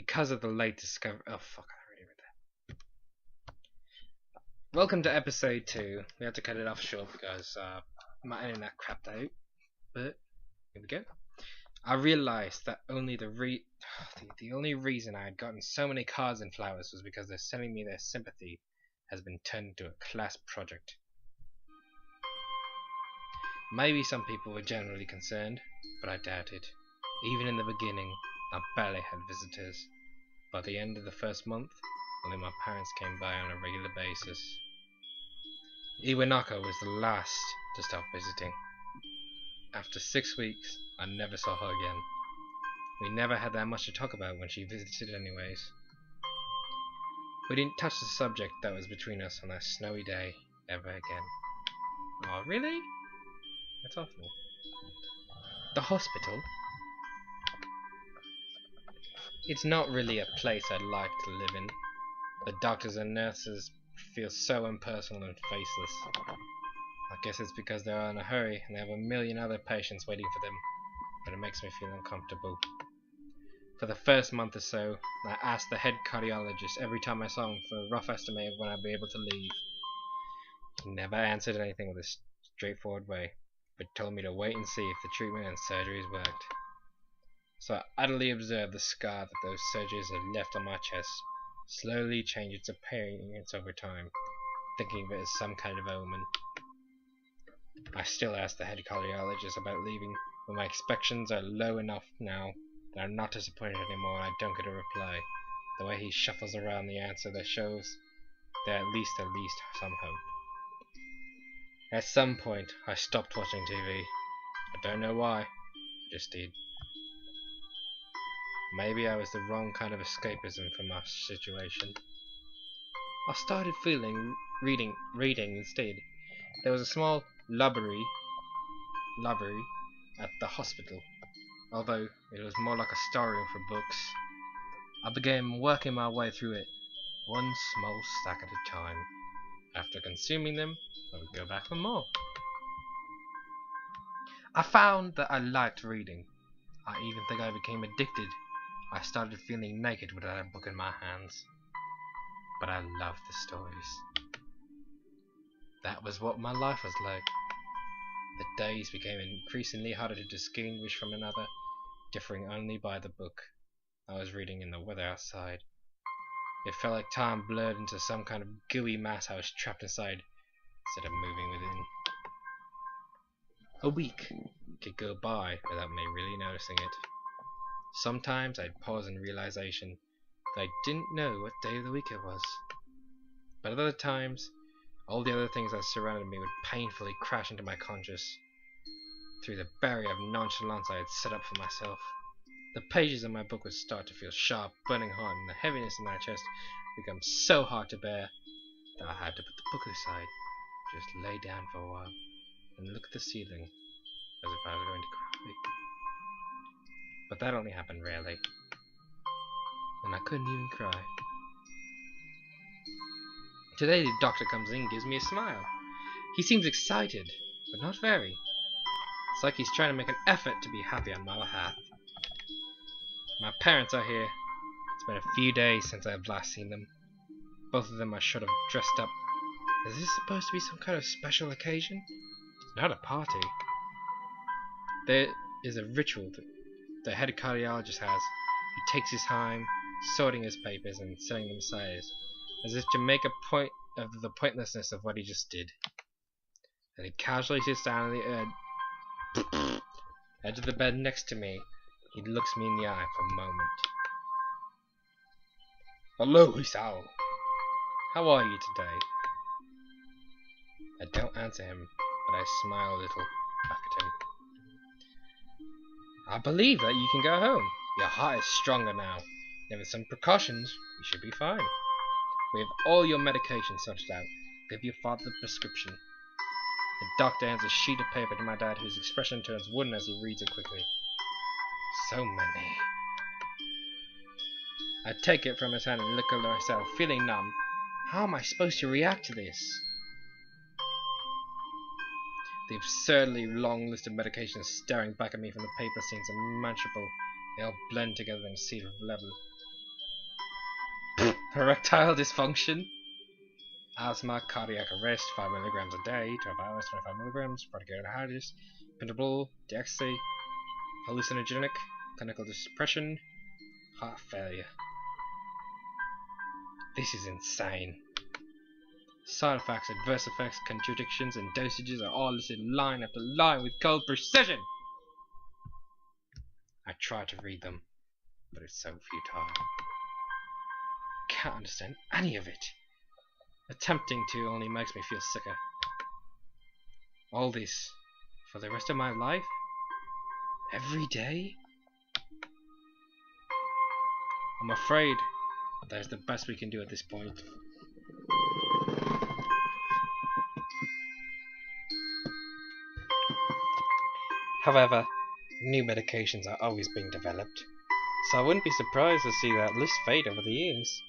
because of the late discovery. Oh fuck! I already read that. Welcome to episode 2. We had to cut it off short because my internet crapped out. But here we go. I realised that the only reason I had gotten so many cards and flowers was because they're sending me their sympathy has been turned into a class project. Maybe some people were generally concerned, but I doubt it. Even in the beginning, I barely had visitors. By the end of the first month, only my parents came by on a regular basis. Iwanaka was the last to stop visiting. After 6 weeks, I never saw her again. We never had that much to talk about when she visited anyways. We didn't touch the subject that was between us on that snowy day ever again. Oh, really? That's awful. The hospital? It's not really a place I'd like to live in. The doctors and nurses feel so impersonal and faceless. I guess it's because they're in a hurry and they have a million other patients waiting for them, but it makes me feel uncomfortable. For the first month or so, I asked the head cardiologist every time I saw him for a rough estimate of when I'd be able to leave. He never answered anything with a straightforward way, but told me to wait and see if the treatment and surgeries worked. So I utterly observed the scar that those surgeries had left on my chest slowly change its appearance over time, thinking of it as some kind of omen. I still ask the head cardiologist about leaving, but my expectations are low enough now that I'm not disappointed anymore when I don't get a reply. The way he shuffles around the answer that shows there at least some hope. At some point, I stopped watching TV. I don't know why, I just did. Maybe I was the wrong kind of escapism from my situation. I started reading instead. There was a small library at the hospital, although it was more like a storeroom for books. I began working my way through it, one small stack at a time. After consuming them, I would go back for more. I found that I liked reading. I even think I became addicted. I started feeling naked without a book in my hands. But I loved the stories. That was what my life was like. The days became increasingly harder to distinguish from another, differing only by the book I was reading and the weather outside. It felt like time blurred into some kind of gooey mass I was trapped inside, instead of moving within. A week could go by without me really noticing it. Sometimes I'd pause in realization that I didn't know what day of the week it was. But at other times, all the other things that surrounded me would painfully crash into my conscious through the barrier of nonchalance I had set up for myself. The pages of my book would start to feel sharp, burning hot, and the heaviness in my chest would become so hard to bear that I had to put the book aside, just lay down for a while, and look at the ceiling as if I was going to cry. But that only happened rarely, and I couldn't even cry. Today the doctor comes in and gives me a smile. He seems excited, but not very. It's like he's trying to make an effort to be happy on my behalf. My parents are here. It's been a few days since I've last seen them. Both of them are sort of dressed up. Is this supposed to be some kind of special occasion? It's not a party. There is a ritual that the head cardiologist has. He takes his time sorting his papers and setting them aside, as if to make a point of the pointlessness of what he just did. Then he casually sits down on the edge of the bed next to me. He looks me in the eye for a moment. Hello, Hisao. How are you today? I don't answer him, but I smile a little back at him. I believe that you can go home. Your heart is stronger now, and with some precautions, you should be fine. We have all your medication sorted out. Give your father the prescription. The doctor hands a sheet of paper to my dad, whose expression turns wooden as he reads it quickly. So many. I take it from his hand and look at myself, feeling numb. How am I supposed to react to this? The absurdly long list of medications staring back at me from the paper seems unmanageable. They all blend together in a sea of level. Erectile dysfunction. Asthma, cardiac arrest, 5 milligrams a day, 12 hours, 25 milligrams, predicated hydrogen, pentabrol, DXC, hallucinogenic, clinical depression, heart failure. This is insane. Side effects, adverse effects, contradictions, and dosages are all listed line after line with cold precision. I try to read them, but it's so futile. Can't understand any of it. Attempting to only makes me feel sicker. All this for the rest of my life? Every day? I'm afraid that is the best we can do at this point. However, new medications are always being developed, so I wouldn't be surprised to see that list fade over the years.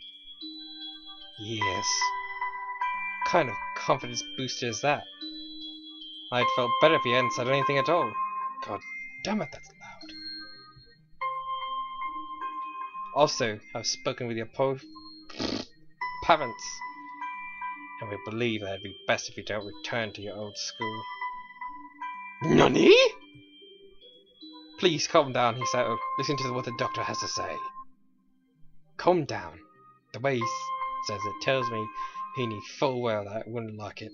Yes. What kind of confidence booster is that? I'd felt better if he hadn't said anything at all. God damn it, that's loud. Also, I've spoken with your parents, and we believe that it'd be best if you don't return to your old school. NANI?! Please calm down, he said. Listen to what the doctor has to say. Calm down. The way he says it tells me he knew full well that I wouldn't like it.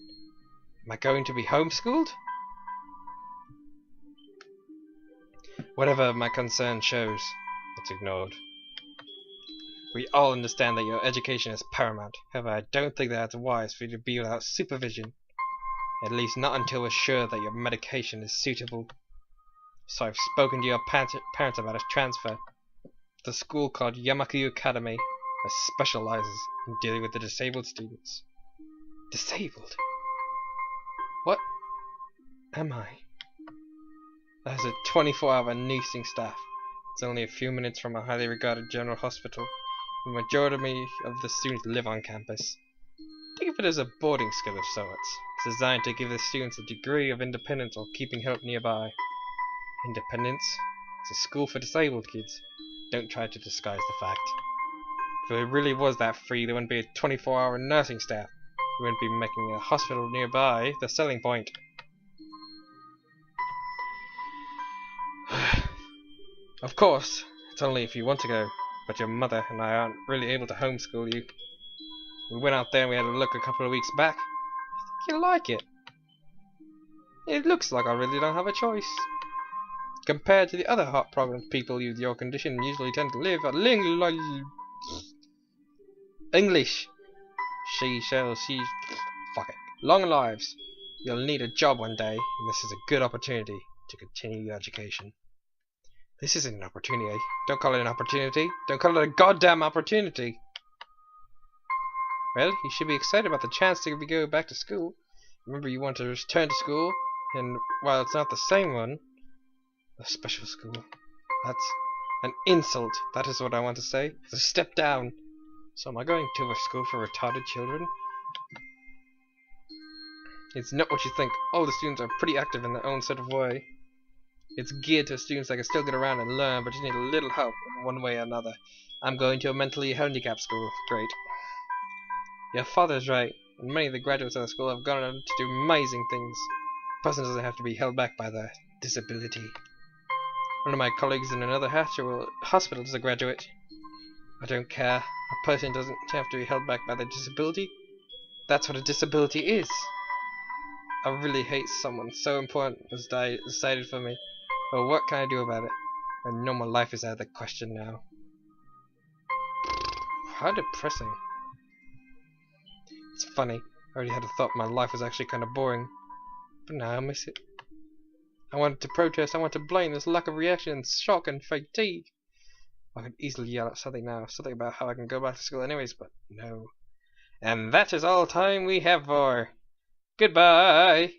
Am I going to be homeschooled? Whatever my concern shows, it's ignored. We all understand that your education is paramount. However, I don't think that it's wise for you to be without supervision. At least not until we're sure that your medication is suitable. So I've spoken to your parents about a transfer. The school called Yamaku Academy that specializes in dealing with the disabled students. Disabled? What am I? That has a 24-hour nursing staff. It's only a few minutes from a highly regarded general hospital. The majority of the students live on campus. Think of it as a boarding school of sorts. It's designed to give the students a degree of independence while keeping help nearby. Independence? It's a school for disabled kids. Don't try to disguise the fact. If it really was that free, there wouldn't be a 24-hour nursing staff. We wouldn't be making a hospital nearby the selling point. Of course, it's only if you want to go, but your mother and I aren't really able to homeschool you. We went out there and we had a look a couple of weeks back. I think you'll like it. It looks like I really don't have a choice. Compared to the other heart problem people with your condition usually tend to live English. Fuck it. Long lives. You'll need a job one day, and this is a good opportunity to continue your education. This isn't an opportunity. Don't call it an opportunity. Don't call it a goddamn opportunity. Well, you should be excited about the chance to go back to school. Remember, you want to return to school, and while it's not the same one, a special school. That's an insult. That is what I want to say. It's a step down. So am I going to a school for retarded children? It's not what you think. All the students are pretty active in their own sort of way. It's geared to students that can still get around and learn, but just need a little help in one way or another. I'm going to a mentally handicapped school. Great. Your father's right. And many of the graduates of the school have gone on to do amazing things. A person doesn't have to be held back by their disability. One of my colleagues in another hospital is a graduate. I don't care. A person doesn't have to be held back by their disability. That's what a disability is. I really hate someone so important was decided for me. But what can I do about it? My normal life is out of the question now. How depressing. It's funny. I already had a thought my life was actually kind of boring. But now I miss it. I wanted to protest. I wanted to blame this lack of reaction, shock and fatigue. I could easily yell at something now. Something about how I can go back to school anyways, but no. And that is all time we have for. Goodbye!